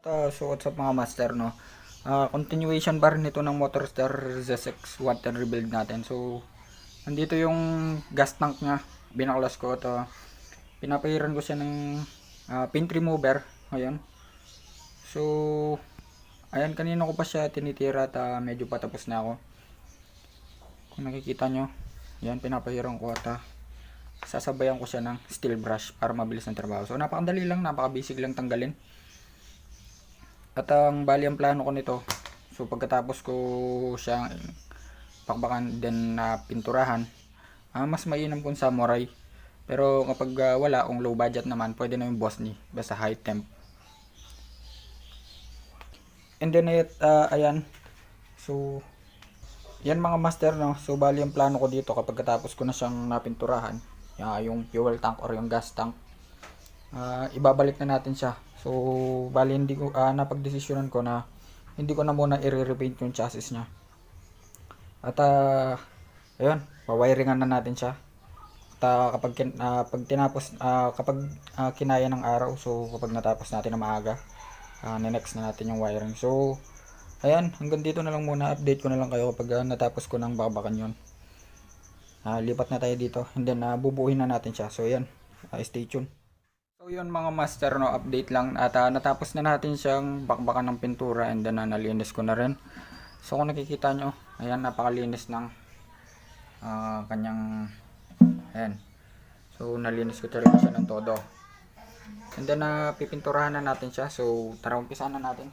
So what's up mga master, no? Continuation pa rin nito ng Motorstar ZX water rebuild natin. So nandito yung gas tank nya. Binaklas ko ito. Pinapahiran ko siya ng pin remover. Ayan. So ayan, kanina ko pa siya tinitira at medyo patapos na ako. Kung nakikita nyo, ayan, pinapahiran ko at sasabayan ko siya ng steel brush para mabilis ng trabaho. So napakadali lang, napaka-basic lang tanggalin. At ang bali ang plano ko nito, so pagkatapos ko siyang pakbakan din na pinturahan, mas mainam kung samurai. Pero kapag wala, kung low budget naman, pwede na yung boss ni, basta high temp. And then ayan, so yan mga master, no. So bali ang plano ko dito kapag katapos ko na siyang napinturahan, yung fuel tank or yung gas tank, ibabalik na natin siya. So bali hindi ko napagdesisyonan ko na hindi ko na muna i-repaint yung chassis niya. At ayun, pawiringan na natin siya. At pag tinapos, kapag kinaya ng araw, so kapag natapos natin na maaga, next na natin yung wiring. So ayan, hanggang dito na lang muna. Update ko na lang kayo kapag natapos ko ng bakbakan yon. Lipat na tayo dito and then bubuuin na natin siya. So ayan, stay tuned. So yun mga master, no, update lang at natapos na natin siyang bakbakan ng pintura and then nalinis ko na rin. So kung nakikita nyo, ayan, napakalinis ng kanyang, ayan. So nalinis ko talaga siya ng todo. And then pipinturahan na natin siya. So tara, umpisa na natin.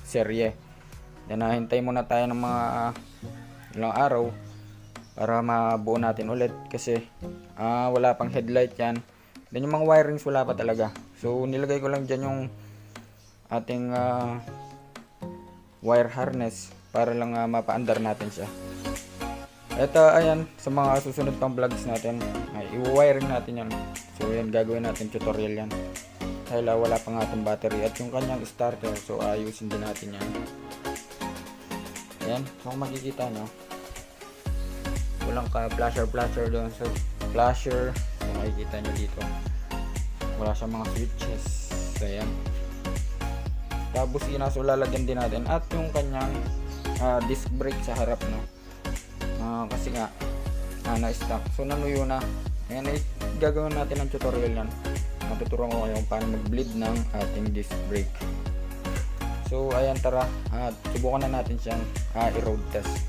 Serye. Then hintay muna tayo ng mga ilang araw para mabuo natin ulit kasi wala pang headlight yan. Then yung mga wirings wala pa talaga. So nilagay ko lang dyan yung ating wire harness para lang mapaandar natin siya. Ito, ayan, sa mga susunod pang vlogs natin ay i-wiring natin yan. So yan, gagawin natin tutorial yan. dahil wala pa nga itong battery at yung kanyang starter, so ayusin din natin yan. Ayan, so kung makikita nyo, walang ka flasher doon, so flasher, so makikita nyo dito wala siyang mga switches. So ayan, tapos so lalagyan din natin at yung kanyang disc brake sa harap, no, kasi nga na-stuck, so nanuyo na. Ayan, gagawin natin ang tutorial yan. Matuturuan ko kayo kung paano mag-bleed ng ating disc brake. So ayan, tara, subukan na natin siyang i-road test.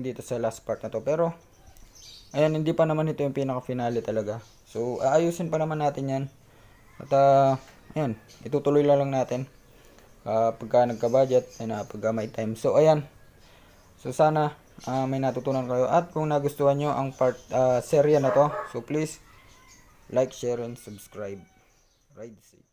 Dito sa last part na to, pero ayan, hindi pa naman ito yung pinaka finale talaga, so aayusin pa naman natin yan at ayan, itutuloy lang natin pagka nagka budget and pagka may time. So ayan, so sana may natutunan kayo at kung nagustuhan nyo ang serye na to, so please like, share and subscribe. Ride safe.